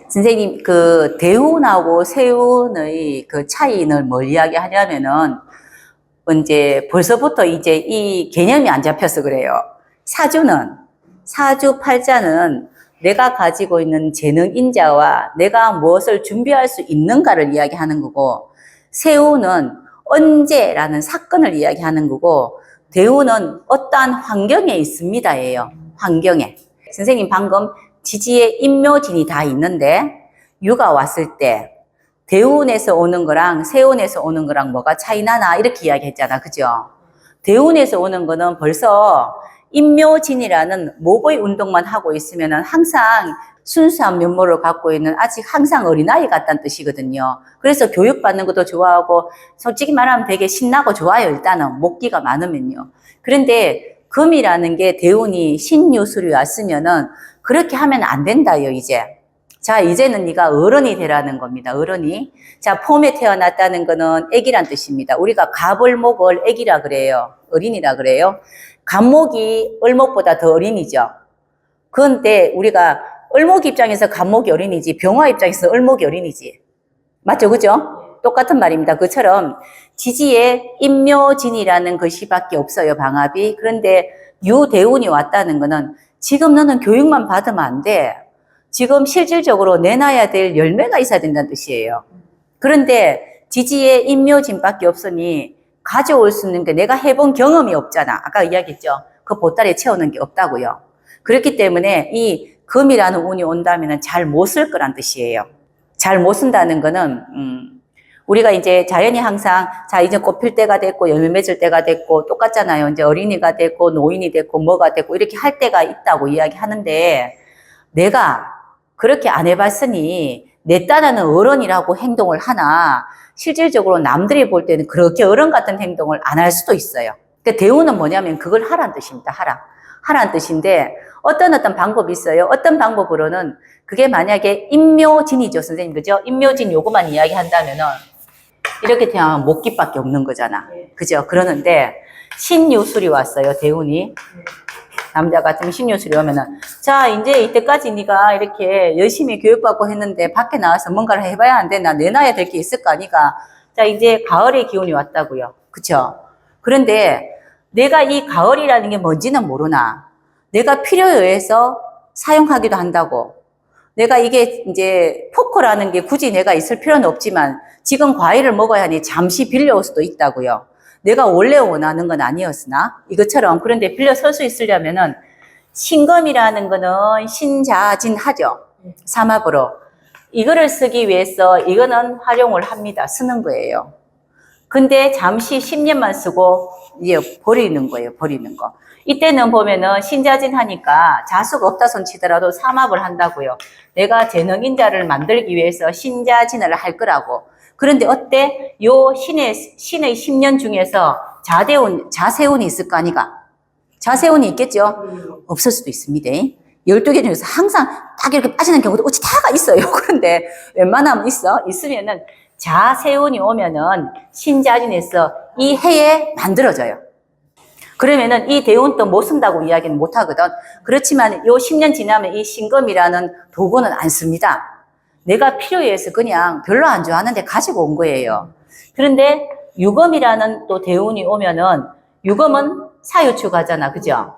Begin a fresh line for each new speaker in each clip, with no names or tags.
선생님, 그 대운하고 세운의 그 차이는 뭘 이야기하냐면은 이제 벌써부터 이제 이 개념이 안 잡혀서 그래요. 사주 팔자는 내가 가지고 있는 재능 인자와 내가 무엇을 준비할 수 있는가를 이야기하는 거고, 세운은 언제라는 사건을 이야기하는 거고, 대운은 어떠한 환경에 있습니다예요. 환경에. 선생님 방금 지지에 인묘진이 다 있는데 유가 왔을 때 대운에서 오는 거랑 세운에서 오는 거랑 뭐가 차이 나나 이렇게 이야기했잖아. 그죠? 대운에서 오는 거는 벌써 인묘진이라는 목의 운동만 하고 있으면 항상 순수한 면모를 갖고 있는 아직 항상 어린아이 같다는 뜻이거든요. 그래서 교육받는 것도 좋아하고 솔직히 말하면 되게 신나고 좋아요. 일단은 목기가 많으면요. 그런데 금이라는 게 대운이 신유술이 왔으면은 그렇게 하면 안 된다요. 이제 자, 이제는 네가 어른이 되라는 겁니다. 어른이. 자, 폼에 태어났다는 거는 애기란 뜻입니다. 우리가 갑을목을 애기라 그래요. 어린이라 그래요. 갑목이 을목보다 더 어린이죠. 그런데 우리가 을목 입장에서 갑목이 어린이지 병화 입장에서 을목이 어린이지. 맞죠? 그죠? 똑같은 말입니다. 그처럼 지지에 인묘진이라는 것이밖에 없어요. 방합이. 그런데 유대운이 왔다는 거는 지금 너는 교육만 받으면 안 돼. 지금 실질적으로 내놔야 될 열매가 있어야 된다는 뜻이에요. 그런데 지지에 인묘진밖에 없으니 가져올 수 있는 게 내가 해본 경험이 없잖아. 아까 이야기했죠. 그 보따리에 채우는 게 없다고요. 그렇기 때문에 이 금이라는 운이 온다면 잘 못 쓸 거란 뜻이에요. 잘 못 쓴다는 거는 우리가 이제 자연이 항상 자 이제 꽃필 때가 됐고 열매 맺을 때가 됐고 똑같잖아요. 이제 어린이가 됐고 노인이 됐고 뭐가 됐고 이렇게 할 때가 있다고 이야기하는데 내가 그렇게 안 해봤으니 내 딴에는 어른이라고 행동을 하나 실질적으로 남들이 볼 때는 그렇게 어른 같은 행동을 안 할 수도 있어요. 그러니까 대우는 뭐냐면 그걸 하라는 뜻입니다. 하라는 뜻인데 어떤 방법이 있어요. 어떤 방법으로는 그게 만약에 인묘진이죠. 선생님 그죠? 인묘진 요거만 이야기한다면은 이렇게 태어나면 목기밖에 없는 거잖아. 그죠? 그러는데 신유술이 왔어요. 대운이. 남자 같으면 신유술이 오면은 자 이제 이때까지 네가 이렇게 열심히 교육받고 했는데 밖에 나와서 뭔가를 해봐야 안 되나 내놔야 될 게 있을 거 아니까 자 이제 가을의 기운이 왔다고요. 그쵸? 그런데 내가 이 가을이라는 게 뭔지는 모르나 내가 필요에 의해서 사용하기도 한다고 내가 이게 이제 포크라는 게 굳이 내가 있을 필요는 없지만 지금 과일을 먹어야 하니 잠시 빌려올 수도 있다고요. 내가 원래 원하는 건 아니었으나 이것처럼 그런데 빌려 설 수 있으려면은 신금이라는 거는 신자진하죠. 삼합으로 이거를 쓰기 위해서 이거는 활용을 합니다. 쓰는 거예요. 근데 잠시 10년만 쓰고 이제 버리는 거예요. 버리는 거. 이때는 보면은 신자진하니까 자수가 없다 손 치더라도 삼합을 한다고요. 내가 재능인자를 만들기 위해서 신자진을 할 거라고. 그런데 어때? 요 신의 10년 중에서 자세운이 있을 거 아니가? 자세운이 있겠죠? 없을 수도 있습니다. 12개 중에서 항상 딱 이렇게 빠지는 경우도 어찌 다가 있어요. 그런데 웬만하면 있으면은 자세운이 오면은 신자진에서 이 해에 만들어져요. 그러면은 이 대운도 못 쓴다고 이야기는 못 하거든. 그렇지만 요 10년 지나면 이 신금이라는 도구는 안 씁니다. 내가 필요해 서 그냥 별로 안 좋아하는데 가지고 온 거예요. 그런데 유금이라는 또 대운이 오면은 유금은 사유축하잖아. 그죠?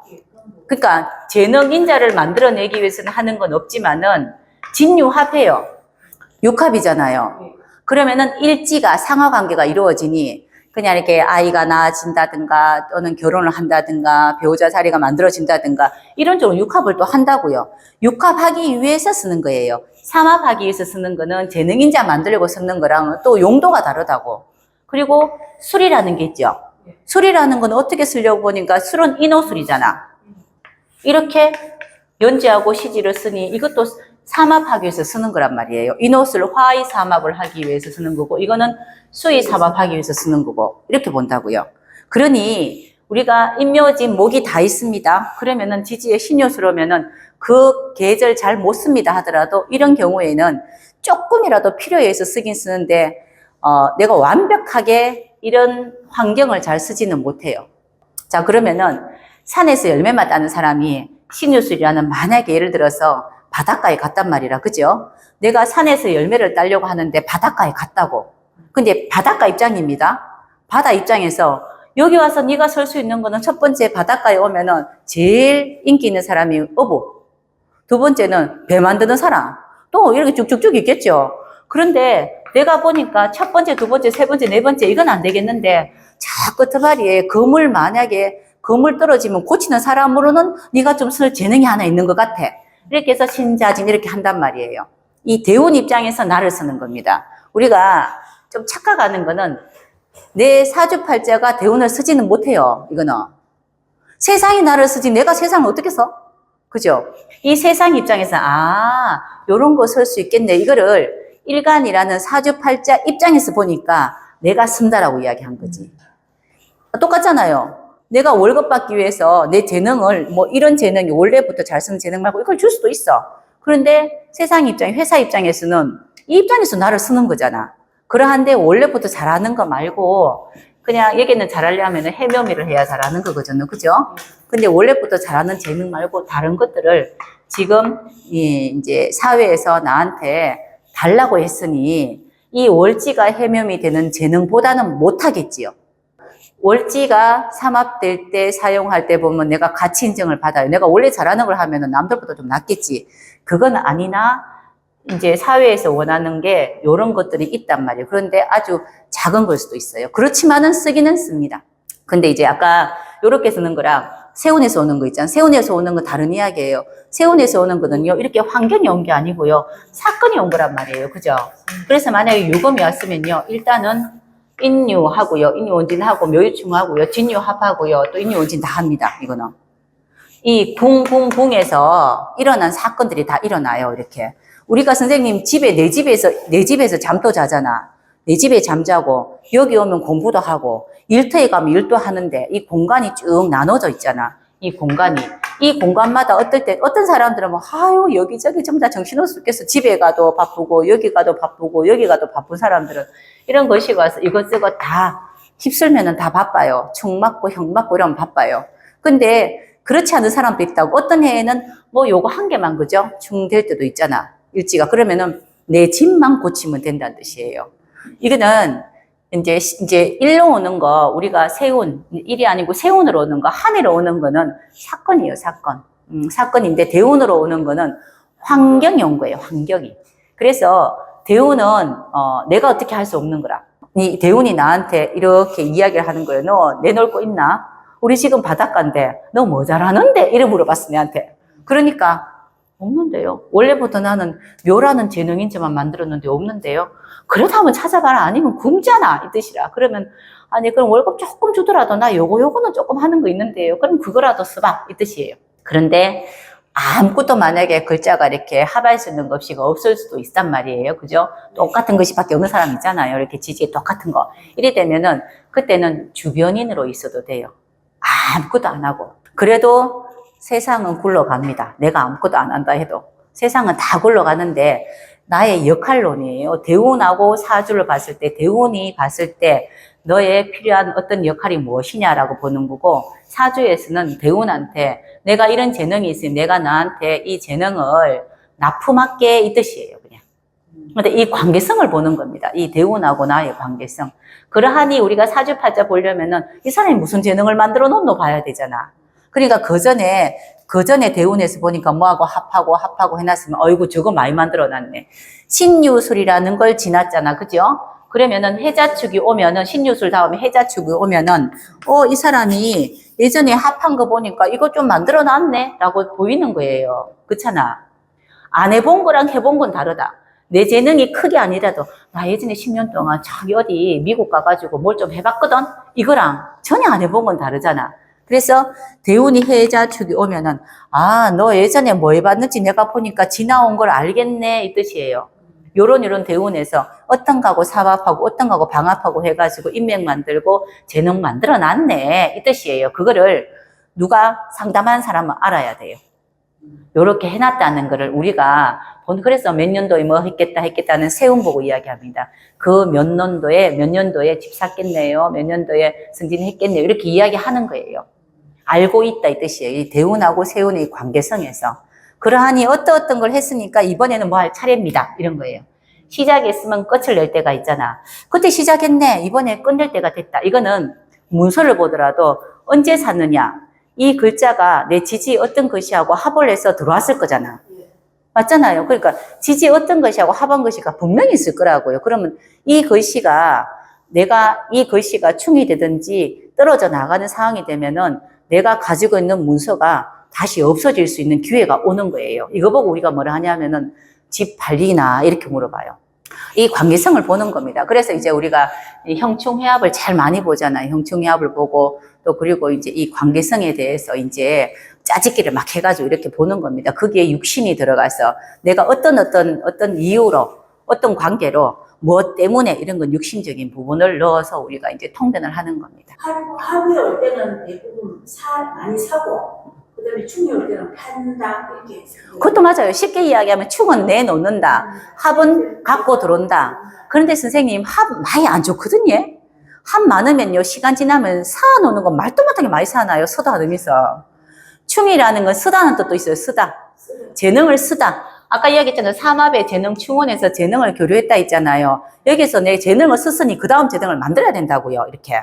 그러니까 재능인자를 만들어내기 위해서는 하는 건 없지만은 진유합해요. 육합이잖아요. 그러면은 일지가 상하관계가 이루어지니 그냥 이렇게 아이가 낳아진다든가 또는 결혼을 한다든가 배우자 자리가 만들어진다든가 이런 쪽으로 육합을 또 한다고요. 육합하기 위해서 쓰는 거예요. 삼합하기 위해서 쓰는 거는 재능인자 만들려고 쓰는 거랑 또 용도가 다르다고. 그리고 술이라는 게 있죠. 술이라는 건 어떻게 쓰려고 보니까 술은 인호술이잖아. 이렇게 연지하고 시지를 쓰니 이것도 삼합하기 위해서 쓰는 거란 말이에요. 인호술 화의 삼합을 하기 위해서 쓰는 거고 이거는 수의 삼합하기 위해서 쓰는 거고 이렇게 본다고요. 그러니 우리가 인묘진 목이 다 있습니다. 그러면은 지지에 신유술 오면은 그 계절 잘 못 씁니다 하더라도 이런 경우에는 조금이라도 필요에 의해서 쓰긴 쓰는데 내가 완벽하게 이런 환경을 잘 쓰지는 못해요. 자 그러면은 산에서 열매만 따는 사람이 신유술이라는 만약에 예를 들어서 바닷가에 갔단 말이라, 그죠? 내가 산에서 열매를 따려고 하는데 바닷가에 갔다고. 근데 바닷가 입장입니다. 바다 입장에서 여기 와서 네가 설 수 있는 거는 첫 번째 바닷가에 오면은 제일 인기 있는 사람이 어부. 두 번째는 배 만드는 사람. 또 이렇게 쭉쭉쭉 있겠죠. 그런데 내가 보니까 첫 번째, 두 번째, 세 번째, 네 번째 이건 안 되겠는데 저 끝머리에 거물 만약에 거물 떨어지면 고치는 사람으로는 네가 좀 쓸 재능이 하나 있는 것 같아. 이렇게 해서 신자진 이렇게 한단 말이에요. 이 대운 입장에서 나를 쓰는 겁니다. 우리가 좀 착각하는 거는 내 사주팔자가 대운을 쓰지는 못해요. 이거는. 세상이 나를 쓰지 내가 세상을 어떻게 써? 그죠? 이 세상 입장에서 요런 거 쓸 수 있겠네. 이거를 일간이라는 사주팔자 입장에서 보니까 내가 쓴다라고 이야기한 거지. 똑같잖아요. 내가 월급 받기 위해서 내 재능을 뭐 이런 재능이 원래부터 잘 쓰는 재능 말고 이걸 줄 수도 있어. 그런데 세상 입장, 회사 입장에서는 이 입장에서 나를 쓰는 거잖아. 그러한데 원래부터 잘하는 거 말고 그냥 얘기는 잘하려면 해묘미를 해야 잘하는 거거든요. 그죠? 근데 원래부터 잘하는 재능 말고 다른 것들을 지금 이제 사회에서 나한테 달라고 했으니 이 월지가 해묘미 되는 재능보다는 못하겠지요. 월지가 삼합될 때 사용할 때 보면 내가 가치 인정을 받아요. 내가 원래 잘하는 걸 하면 남들보다 좀 낫겠지. 그건 아니나 이제 사회에서 원하는 게 이런 것들이 있단 말이에요. 그런데 아주 작은 걸 수도 있어요. 그렇지만은 쓰기는 씁니다. 근데 이제 아까 이렇게 쓰는 거랑 세운에서 오는 거 있잖아요. 세운에서 오는 건 다른 이야기예요. 세운에서 오는 거는요, 이렇게 환경이 온 게 아니고요, 사건이 온 거란 말이에요. 그죠? 그래서 만약에 유금이 왔으면요, 일단은 인유하고요, 인유원진하고 묘유충하고요, 진유합하고요, 또 인유원진 다 합니다. 이거는. 이 궁에서 일어난 사건들이 다 일어나요. 이렇게. 우리가 선생님 집에, 내 집에서 잠도 자잖아. 내 집에 잠자고, 여기 오면 공부도 하고, 일터에 가면 일도 하는데, 이 공간이 쭉 나눠져 있잖아. 이 공간마다 어떤 사람들은 뭐, 여기저기 전부 다 정신없겠어. 집에 가도 바쁘고, 여기 가도 바쁘고, 여기 가도 바쁜 사람들은 이런 것이 와서 이것저것 다 휩쓸면은 다 바빠요. 총 맞고, 형 맞고 이러면 바빠요. 근데, 그렇지 않은 사람도 있다고. 어떤 해에는 뭐 요거 한 개만 그죠? 충될 때도 있잖아. 일지가. 그러면은 내 집만 고치면 된다는 뜻이에요. 이거는 이제 일로 오는 거, 우리가 세운, 일이 아니고 세운으로 오는 거, 한해로 오는 거는 사건이에요, 사건. 사건인데 대운으로 오는 거는 환경이 온 거예요, 환경이. 그래서 대운은, 내가 어떻게 할 수 없는 거라. 이 대운이 나한테 이렇게 이야기를 하는 거예요. 너 내놓을 거 있나? 우리 지금 바닷가인데, 너 뭐 잘하는데? 이래 물어봤어, 내한테. 그러니까, 없는데요. 원래부터 나는 묘라는 재능인지만 만들었는데 없는데요. 그래도 한번 찾아봐라. 아니면 굶잖아. 이 뜻이라. 그러면, 아니, 그럼 월급 조금 주더라도 나 요거는 조금 하는 거 있는데요. 그럼 그거라도 써봐. 이 뜻이에요. 그런데, 아무것도 만약에 글자가 이렇게 합할 수 있는 것이가 없을 수도 있단 말이에요. 그죠? 똑같은 것이 밖에 없는 사람 있잖아요. 이렇게 지지에 똑같은 거. 이래 되면은, 그때는 주변인으로 있어도 돼요. 아무것도 안 하고. 그래도 세상은 굴러갑니다. 내가 아무것도 안 한다 해도. 세상은 다 굴러가는데 나의 역할론이에요. 대운하고 사주를 봤을 때, 대운이 봤을 때 너의 필요한 어떤 역할이 무엇이냐라고 보는 거고, 사주에서는 대운한테 내가 이런 재능이 있으면 내가 나한테 이 재능을 납품할게 이 뜻이에요. 그냥. 근데 이 관계성을 보는 겁니다. 이 대운하고 나의 관계성. 그러하니 우리가 사주팔자 보려면은 이 사람이 무슨 재능을 만들어 놓노 봐야 되잖아. 그러니까 그 전에 대운에서 보니까 뭐하고 합하고 해놨으면 어이구 저거 많이 만들어 놨네. 신유술이라는 걸 지났잖아. 그죠? 그러면은 해자축이 오면은 신유술 다음에 해자축이 오면은 이 사람이 예전에 합한 거 보니까 이거 좀 만들어 놨네 라고 보이는 거예요. 그렇잖아. 안 해본 거랑 해본 건 다르다. 내 재능이 크게 아니라도 나 예전에 10년 동안 저기 어디 미국 가가지고 뭘 좀 해봤거든? 이거랑 전혀 안 해본 건 다르잖아. 그래서 대운이 해자축이 오면은 너 예전에 뭐 해봤는지 내가 보니까 지나온 걸 알겠네 이 뜻이에요. 요런 대운에서 어떤 거하고 사합하고 어떤 거하고 방합하고 해가지고 인맥 만들고 재능 만들어 놨네 이 뜻이에요. 그거를 누가 상담한 사람은 알아야 돼요. 요렇게 해놨다는 거를 우리가 그래서 몇 년도에 뭐 했겠다는 세운 보고 이야기합니다. 그 몇 년도에 집 샀겠네요. 몇 년도에 승진했겠네요. 이렇게 이야기하는 거예요. 알고 있다 이 뜻이에요. 이 대운하고 세운의 관계성에서. 그러하니 어떤 걸 했으니까 이번에는 뭐 할 차례입니다. 이런 거예요. 시작했으면 끝을 낼 때가 있잖아. 그때 시작했네. 이번에 끝낼 때가 됐다. 이거는 문서를 보더라도 언제 샀느냐. 이 글자가 내 지지 어떤 것이하고 합을 해서 들어왔을 거잖아. 맞잖아요. 그러니까 지지 어떤 것이하고 합한 것이가 분명히 있을 거라고요. 그러면 이 글씨가 내가 이 글씨가 충이 되든지 떨어져 나가는 상황이 되면은 내가 가지고 있는 문서가 다시 없어질 수 있는 기회가 오는 거예요. 이거 보고 우리가 뭐라 하냐면은 집 팔리나 이렇게 물어봐요. 이 관계성을 보는 겁니다. 그래서 이제 우리가 형충해합을 잘 많이 보잖아요. 형충해합을 보고 또 그리고 이제 이 관계성에 대해서 이제 짜집기를 막 해가지고 이렇게 보는 겁니다. 거기에 육신이 들어가서 내가 어떤 이유로 어떤 관계로 뭐 때문에 이런 건 육신적인 부분을 넣어서 우리가 이제 통변을 하는 겁니다.
하루에 올 때는 대부분 많이 사고 그다음에 충이 올 때는 판다 이렇게.
그것도 맞아요. 쉽게 이야기하면 충은 내놓는다. 합은 갖고 들어온다. 그런데 선생님 합 많이 안 좋거든요. 합 많으면요 시간 지나면 사놓는 건 말도 못하게 많이 사나요. 쓰다 하면서. 충이라는 건 쓰다는 뜻도 있어요. 쓰다. 재능을 쓰다. 아까 이야기했잖아요. 삼합의 재능 충원에서 재능을 교류했다 있잖아요. 여기서 내 재능을 썼으니 그 다음 재능을 만들어야 된다고요. 이렇게.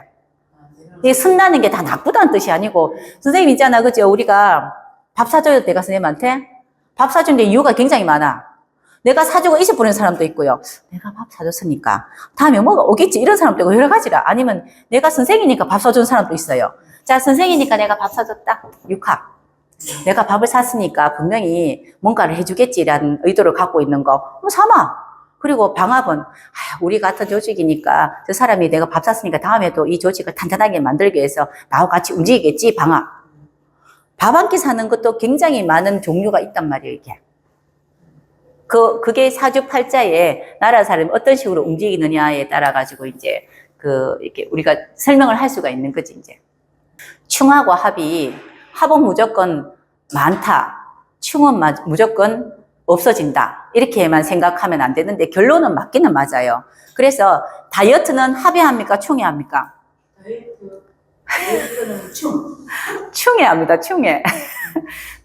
이게 쓴다는 게 다 나쁘다는 뜻이 아니고 선생님 있잖아. 그죠? 우리가 밥 사줘야 내가 선생님한테 밥 사주는데 이유가 굉장히 많아. 내가 사주고 잊어버리는 사람도 있고요. 내가 밥 사줬으니까 다음에 뭐가 오겠지 이런 사람도 있고 여러 가지라. 아니면 내가 선생이니까 밥 사주는 사람도 있어요. 자, 선생이니까 내가 밥 사줬다. 육합. 내가 밥을 샀으니까 분명히 뭔가를 해주겠지라는 의도를 갖고 있는 거. 삼아. 그리고 방합은 우리 같은 조직이니까 저 사람이 내가 밥 샀으니까 다음에도 이 조직을 탄탄하게 만들기 위해서 나하고 같이 움직이겠지. 방합. 밥 한 끼 사는 것도 굉장히 많은 종류가 있단 말이에요. 이게. 그게 사주팔자에 나라 사람이 어떤 식으로 움직이느냐에 따라 가지고 이제 이렇게 우리가 설명을 할 수가 있는 거지 이제. 충하고 합은 무조건 많다. 충은 무조건 없어진다. 이렇게만 생각하면 안 되는데 결론은 맞기는 맞아요. 그래서 다이어트는 합이 합니까? 충이 합니까?
다이어트는
충이 합니다. 충에.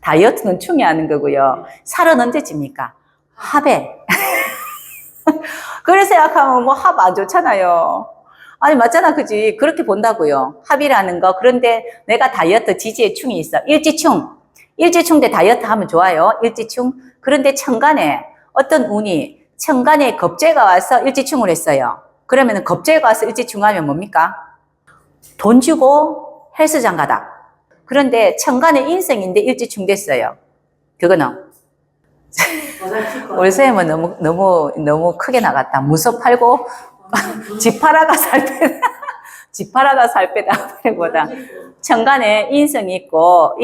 다이어트는 충이 하는 거고요. 살은 언제 찝니까? 합에. 그래서 생각하면 뭐 합 안 좋잖아요. 아니 맞잖아 그지? 그렇게 본다고요. 합이라는 거. 그런데 내가 다이어트 지지에 충이 있어. 일지충 대 다이어트 하면 좋아요. 일지충. 그런데 천간에 어떤 운이 천간에 겁재가 와서 일지충을 했어요. 그러면 겁재가 와서 일지충 하면 뭡니까? 돈 주고 헬스장 가다. 그런데 천간에 인생인데 일지충 됐어요. 그거는 우리 선생님은 너무 크게 나갔다. 무서 팔고 집 팔아가 살 빼다. 집 팔아가 살 빼다. 보다. 천간에 인성이 있고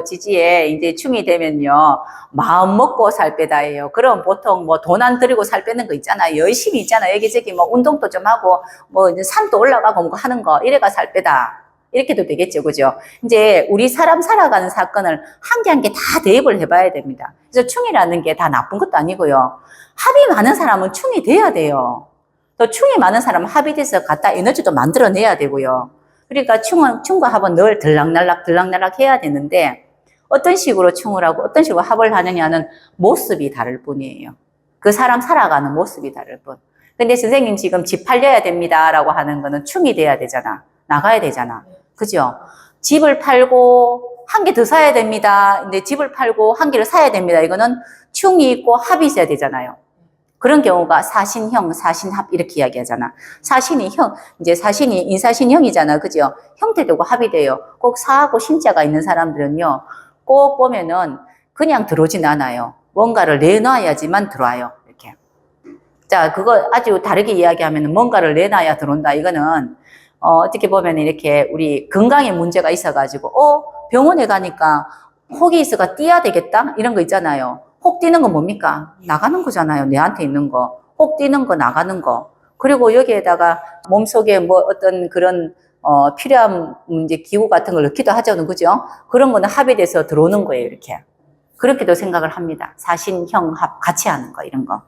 지지에 이제 충이 되면요. 마음 먹고 살 빼다예요. 그럼 보통 뭐 돈 안 들이고 살 빼는 거 있잖아요. 열심히 있잖아요. 여기저기 뭐 운동도 좀 하고 뭐 이제 산도 올라가고 뭐 하는 거 이래가 살 빼다. 이렇게도 되겠죠. 그죠? 이제 우리 사람 살아가는 사건을 한 개 한 개 다 대입을 해봐야 됩니다. 그래서 충이라는 게 다 나쁜 것도 아니고요. 합이 많은 사람은 충이 돼야 돼요. 또 충이 많은 사람은 합이 돼서 갖다 에너지도 만들어내야 되고요. 그러니까 충과 합은 늘 들락날락 해야 되는데 어떤 식으로 충을 하고 어떤 식으로 합을 하느냐는 모습이 다를 뿐이에요. 그 사람 살아가는 모습이 다를 뿐. 근데 선생님 지금 집 팔려야 됩니다라고 하는 거는 충이 돼야 되잖아. 나가야 되잖아. 그죠? 집을 팔고 한 개 더 사야 됩니다. 근데 집을 팔고 한 개를 사야 됩니다. 이거는 충이 있고 합이 있어야 되잖아요. 그런 경우가 사신형, 사신합 이렇게 이야기하잖아. 이제 사신이 인사신형이잖아. 그죠? 형태되고 합이 돼요. 꼭 사하고 신자가 있는 사람들은요. 꼭 보면은 그냥 들어오진 않아요. 뭔가를 내놔야지만 들어와요. 이렇게. 자, 그거 아주 다르게 이야기하면 뭔가를 내놔야 들어온다. 이거는 어떻게 보면 이렇게 우리 건강에 문제가 있어가지고 병원에 가니까 혹이 있어가 뛰어야 되겠다? 이런 거 있잖아요. 혹 뛰는 건 뭡니까? 나가는 거잖아요. 내한테 있는 거. 혹 뛰는 거, 나가는 거. 그리고 여기에다가 몸속에 뭐 어떤 그런, 필요한 이제 기구 같은 걸 넣기도 하잖아요. 그죠? 그런 거는 합이 돼서 들어오는 거예요. 이렇게. 그렇게도 생각을 합니다. 사신, 형, 합 같이 하는 거, 이런 거.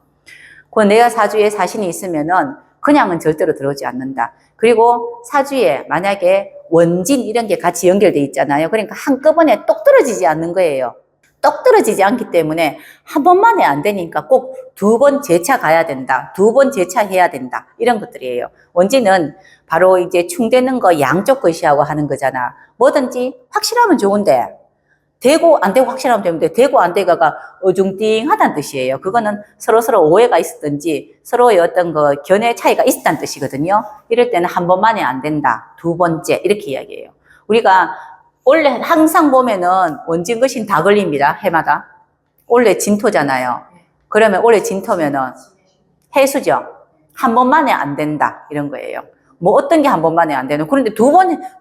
그 내가 사주에 사신이 있으면은 그냥은 절대로 들어오지 않는다. 그리고 사주에 만약에 원진 이런 게 같이 연결돼 있잖아요. 그러니까 한꺼번에 똑 떨어지지 않는 거예요. 똑 떨어지지 않기 때문에 한 번만에 안 되니까 꼭 2번 재차 가야 된다. 2번 재차해야 된다. 이런 것들이에요. 원진은 바로 이제 충되는 거 양쪽 것이하고 하는 거잖아. 뭐든지 확실하면 좋은데 되고 안 되고 확실하면 되는데 되고 안 되고가 어중띵하다는 뜻이에요. 그거는 서로 오해가 있었든지 서로의 어떤 그 견해 차이가 있었다는 뜻이거든요. 이럴 때는 한 번만에 안 된다. 2번째 이렇게 이야기해요. 우리가 원래 항상 보면은 원진거신 다 걸립니다. 해마다. 원래 진토잖아요. 그러면 원래 진토면은 해수죠. 한 번만에 안 된다. 이런 거예요. 뭐 어떤 게 한 번만에 안 되는. 그런데 두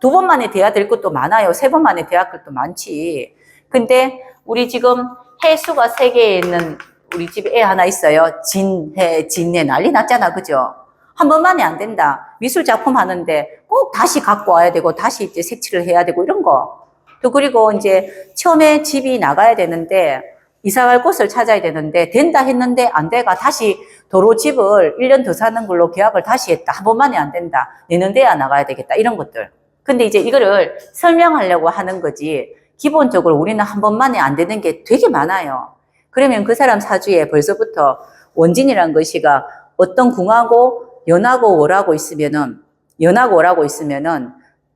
번만에 돼야 될 것도 많아요. 3번만에 돼야 할 것도 많지. 근데 우리 지금 해수가 3개에 있는 우리 집에 애 하나 있어요. 진해 난리 났잖아. 그죠? 한 번만에 안 된다. 미술 작품 하는데 꼭 다시 갖고 와야 되고 다시 이제 색칠을 해야 되고 이런 거. 또 그리고 이제 처음에 집이 나가야 되는데 이사 갈 곳을 찾아야 되는데 된다 했는데 안 돼가 다시 도로 집을 1년 더 사는 걸로 계약을 다시 했다. 한 번만에 안 된다. 내년 돼야 나가야 되겠다. 이런 것들. 근데 이제 이거를 설명하려고 하는 거지. 기본적으로 우리는 한 번만에 안 되는 게 되게 많아요. 그러면 그 사람 사주에 벌써부터 원진이라는 것이가 어떤 궁하고 연하고 월하고 있으면은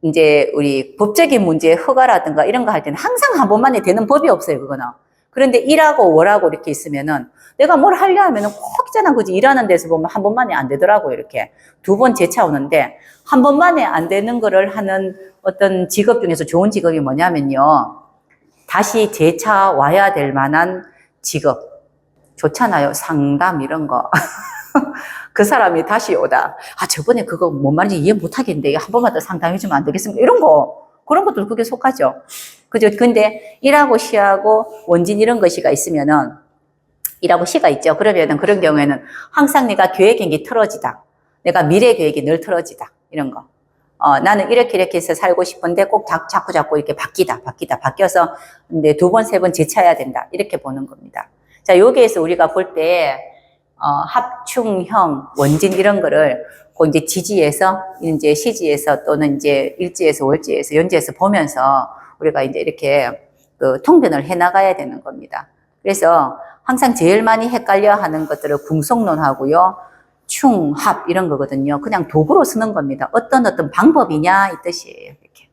이제 우리 법적인 문제 허가라든가 이런 거 할 때는 항상 한 번만에 되는 법이 없어요. 그거는. 그런데 일하고 월하고 이렇게 있으면은 내가 뭘 하려 하면은 꼭 있잖아. 그지? 일하는 데서 보면 한 번만에 안 되더라고요. 이렇게 2번 재차 오는데 한 번만에 안 되는 거를 하는 어떤 직업 중에서 좋은 직업이 뭐냐면요. 다시 재차 와야 될 만한 직업. 좋잖아요. 상담 이런 거. 그 사람이 다시 오다. 아, 저번에 그거 뭔 말인지 이해 못 하겠는데 한 번만 더 상담해주면 안 되겠습니까? 이런 거. 그런 것도 그게 속하죠. 그죠? 근데 일하고 시하고 원진 이런 것이가 있으면은 일하고 시가 있죠. 그러면은 그런 경우에는 항상 내가 계획이 틀어지다. 내가 미래 계획이 늘 틀어지다. 이런 거. 나는 이렇게 해서 살고 싶은데 꼭 자꾸 이렇게 바뀌어서 근데 2번, 3번 재차해야 된다. 이렇게 보는 겁니다. 자, 여기에서 우리가 볼 때, 합충형, 원진 이런 거를 그 이제 지지에서, 이제 시지에서 또는 이제 일지에서, 월지에서, 연지에서 보면서 우리가 이제 이렇게 그 통변을 해 나가야 되는 겁니다. 그래서 항상 제일 많이 헷갈려 하는 것들을 궁속론하고요. 충, 합 이런 거거든요. 그냥 도구로 쓰는 겁니다. 어떤 방법이냐 이 뜻이에요. 이렇게.